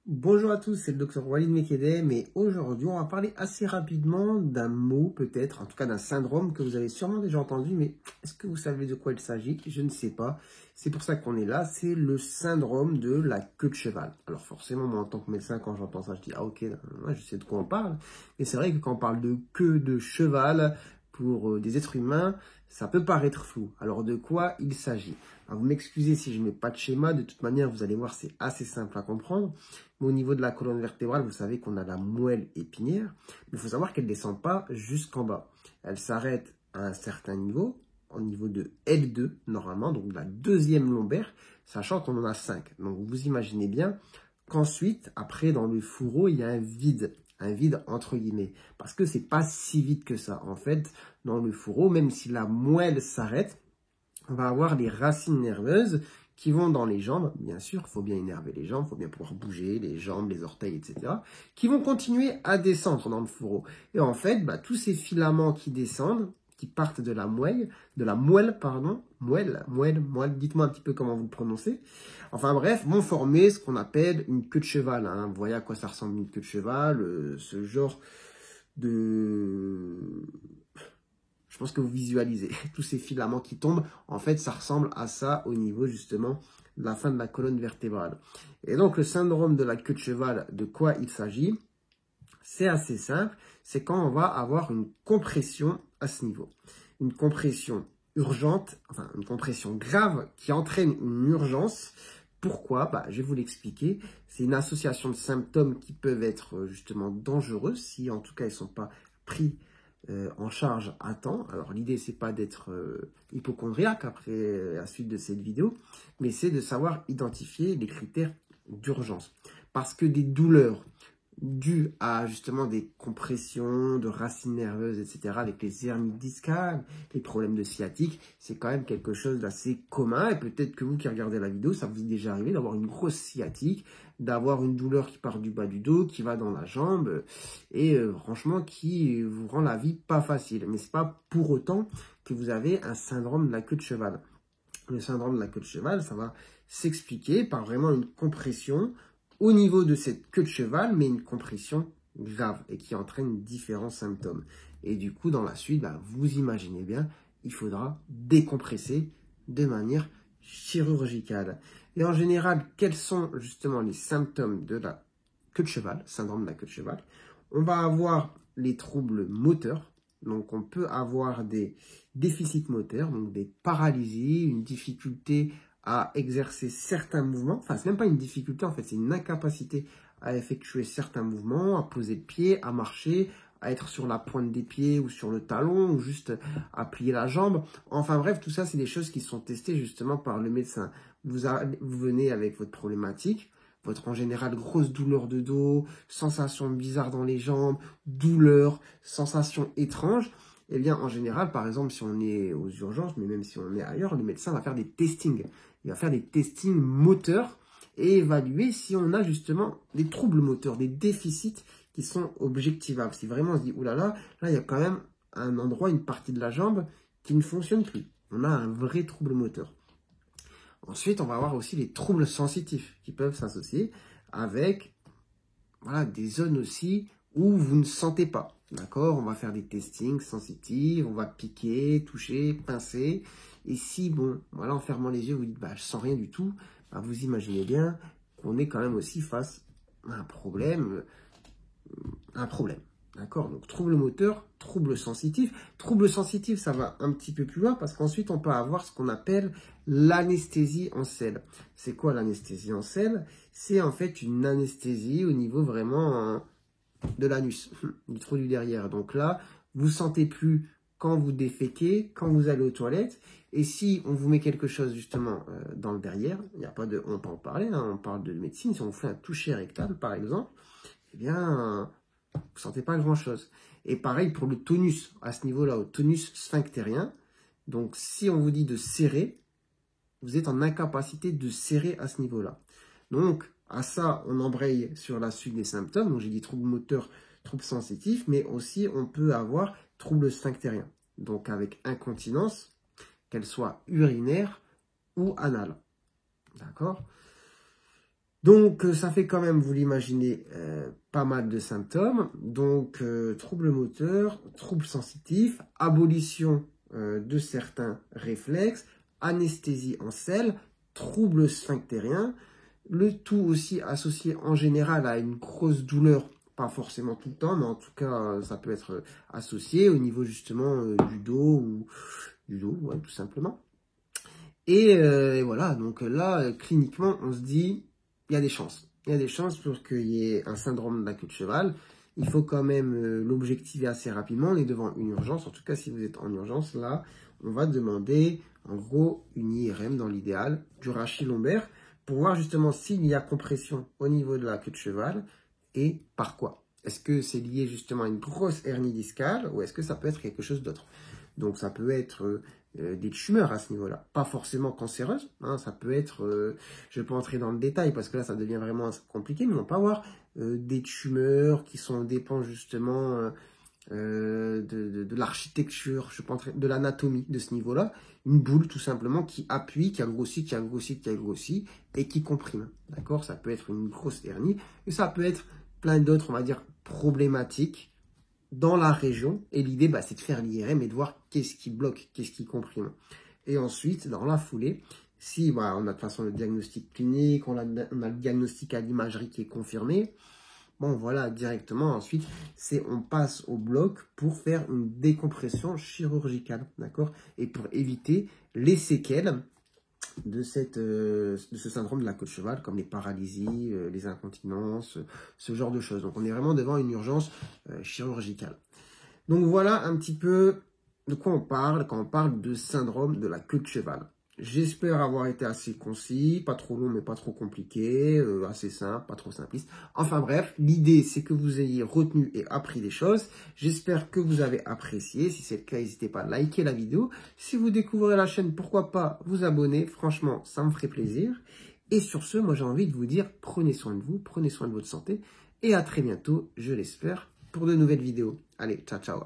Bonjour à tous, c'est le docteur Walid Mekedem et aujourd'hui on va parler assez rapidement d'un mot peut-être, en tout cas d'un syndrome que vous avez sûrement déjà entendu, mais est-ce que vous savez de quoi il s'agit? Je ne sais pas. C'est pour ça qu'on est là, c'est le syndrome de la queue de cheval. Alors forcément, moi en tant que médecin, quand j'entends ça, je dis ah ok, moi je sais de quoi on parle. Mais c'est vrai que quand on parle de queue de cheval pour des êtres humains, ça peut paraître flou. Alors de quoi il s'agit? Alors, vous m'excusez si je ne mets pas de schéma, de toute manière vous allez voir c'est assez simple à comprendre. Mais au niveau de la colonne vertébrale, vous savez qu'on a la moelle épinière, mais il faut savoir qu'elle ne descend pas jusqu'en bas. Elle s'arrête à un certain niveau, au niveau de L2 normalement, donc la deuxième lombaire, sachant qu'on en a 5. Donc vous imaginez bien qu'ensuite, après dans le fourreau, il y a un vide entre guillemets, parce que c'est pas si vide que ça. En fait, dans le fourreau, même si la moelle s'arrête, on va avoir les racines nerveuses qui vont dans les jambes, bien sûr, il faut bien énerver les jambes, il faut bien pouvoir bouger les jambes, les orteils, etc., qui vont continuer à descendre dans le fourreau. Et en fait, tous ces filaments qui descendent, qui partent de la moelle, moelle, dites-moi un petit peu comment vous le prononcez. Enfin bref, vont former ce qu'on appelle une queue de cheval. Hein. Vous voyez à quoi ça ressemble une queue de cheval, ce genre de... Je pense que vous visualisez tous ces filaments qui tombent. En fait, ça ressemble à ça au niveau justement de la fin de la colonne vertébrale. Et donc, le syndrome de la queue de cheval, de quoi il s'agit? C'est assez simple. C'est quand on va avoir une compression à ce niveau. Une compression urgente, enfin une compression grave qui entraîne une urgence. Pourquoi? Je vais vous l'expliquer. C'est une association de symptômes qui peuvent être justement dangereux si en tout cas ils ne sont pas pris en charge à temps. Alors l'idée c'est pas d'être hypocondriaque après la suite de cette vidéo, mais c'est de savoir identifier les critères d'urgence. Parce que des douleurs dues à justement des compressions de racines nerveuses, etc., avec les hernies discales, les problèmes de sciatique, c'est quand même quelque chose d'assez commun. Et peut-être que vous qui regardez la vidéo, ça vous est déjà arrivé d'avoir une grosse sciatique, d'avoir une douleur qui part du bas du dos, qui va dans la jambe, et franchement qui vous rend la vie pas facile. Mais c'est pas pour autant que vous avez un syndrome de la queue de cheval. Le syndrome de la queue de cheval, ça va s'expliquer par vraiment une compression au niveau de cette queue de cheval, mais une compression grave et qui entraîne différents symptômes. Et du coup, dans la suite, vous imaginez bien, il faudra décompresser de manière chirurgicale. Et en général, quels sont justement les symptômes de la queue de cheval, syndrome de la queue de cheval? On va avoir les troubles moteurs. Donc, on peut avoir des déficits moteurs, donc des paralysies, une difficulté à exercer certains mouvements. Enfin, c'est même pas une difficulté, en fait, c'est une incapacité à effectuer certains mouvements, à poser le pied, à marcher, à être sur la pointe des pieds ou sur le talon, ou juste à plier la jambe. Enfin bref, tout ça, c'est des choses qui sont testées justement par le médecin. Vous venez avec votre problématique, votre en général grosse douleur de dos, sensation bizarre dans les jambes, douleur, sensation étrange. Eh bien, en général, par exemple, si on est aux urgences, mais même si on est ailleurs, le médecin va faire des testings. Il va faire des testings moteurs et évaluer si on a justement des troubles moteurs, des déficits qui sont objectivables. Si vraiment on se dit, oulala, là, il y a quand même un endroit, une partie de la jambe qui ne fonctionne plus. On a un vrai trouble moteur. Ensuite, on va avoir aussi les troubles sensitifs qui peuvent s'associer avec des zones aussi où vous ne sentez pas. D'accord? On va faire des testings sensitifs, on va piquer, toucher, pincer. Et si, en fermant les yeux, vous dites, je sens rien du tout, vous imaginez bien qu'on est quand même aussi face à un problème. D'accord? Donc, trouble moteur, trouble sensitif. Trouble sensitif, ça va un petit peu plus loin parce qu'ensuite, on peut avoir ce qu'on appelle l'anesthésie en selle. C'est quoi l'anesthésie en selle? C'est en fait une anesthésie au niveau vraiment de l'anus, du trou du derrière. Donc là, vous sentez plus quand vous déféquez, quand vous allez aux toilettes. Et si on vous met quelque chose justement dans le derrière, il n'y a pas de honte à en parler, hein, on parle de médecine. Si on vous fait un toucher rectal, par exemple, eh bien, vous ne sentez pas grand-chose. Et pareil pour le tonus, à ce niveau-là, au tonus sphinctérien. Donc, si on vous dit de serrer, vous êtes en incapacité de serrer à ce niveau-là. Donc, à ça, on embraye sur la suite des symptômes. Donc, j'ai dit trouble moteur, trouble sensitif, mais aussi on peut avoir trouble sphinctérien. Donc, avec incontinence, qu'elle soit urinaire ou anale. D'accord? Donc, ça fait quand même, vous l'imaginez, pas mal de symptômes. Donc, troubles moteurs, troubles sensitifs, abolition de certains réflexes, anesthésie en selle, troubles sphinctériens, le tout aussi associé en général à une grosse douleur, pas forcément tout le temps, mais en tout cas, ça peut être associé au niveau justement du dos, ou du dos, ouais, tout simplement. Et voilà, donc là, cliniquement, on se dit, il y a des chances. Il y a des chances pour qu'il y ait un syndrome de la queue de cheval. Il faut quand même l'objectiver assez rapidement. On est devant une urgence. En tout cas, si vous êtes en urgence, là, on va demander, en gros, une IRM dans l'idéal, du rachis lombaire, pour voir justement s'il y a compression au niveau de la queue de cheval et par quoi. Est-ce que c'est lié justement à une grosse hernie discale ou est-ce que ça peut être quelque chose d'autre? Donc, ça peut être des tumeurs à ce niveau-là. Pas forcément cancéreuses, hein, ça peut être, je ne vais pas entrer dans le détail parce que là, ça devient vraiment compliqué, mais on peut avoir des tumeurs qui sont dépend justement de l'architecture, je pense, de l'anatomie de ce niveau-là. Une boule, tout simplement, qui appuie, qui a grossi, qui a grossi, qui a grossi, et qui comprime. D'accord? Ça peut être une grosse hernie, et ça peut être plein d'autres, on va dire, problématiques dans la région. Et l'idée, c'est de faire l'IRM et de voir qu'est-ce qui bloque, qu'est-ce qui comprime. Et ensuite, dans la foulée, si on a de toute façon le diagnostic clinique, on a le diagnostic à l'imagerie qui est confirmé, bon, voilà, directement, ensuite, on passe au bloc pour faire une décompression chirurgicale, d'accord? Et pour éviter les séquelles de ce syndrome de la queue de cheval, comme les paralysies, les incontinences, ce genre de choses. Donc, on est vraiment devant une urgence chirurgicale. Donc, voilà un petit peu de quoi on parle quand on parle de syndrome de la queue de cheval. J'espère avoir été assez concis, pas trop long mais pas trop compliqué, assez simple, pas trop simpliste. Enfin bref, l'idée c'est que vous ayez retenu et appris des choses. J'espère que vous avez apprécié. Si c'est le cas, n'hésitez pas à liker la vidéo. Si vous découvrez la chaîne, pourquoi pas vous abonner. Franchement, ça me ferait plaisir. Et sur ce, moi j'ai envie de vous dire, prenez soin de vous, prenez soin de votre santé. Et à très bientôt, je l'espère, pour de nouvelles vidéos. Allez, ciao ciao.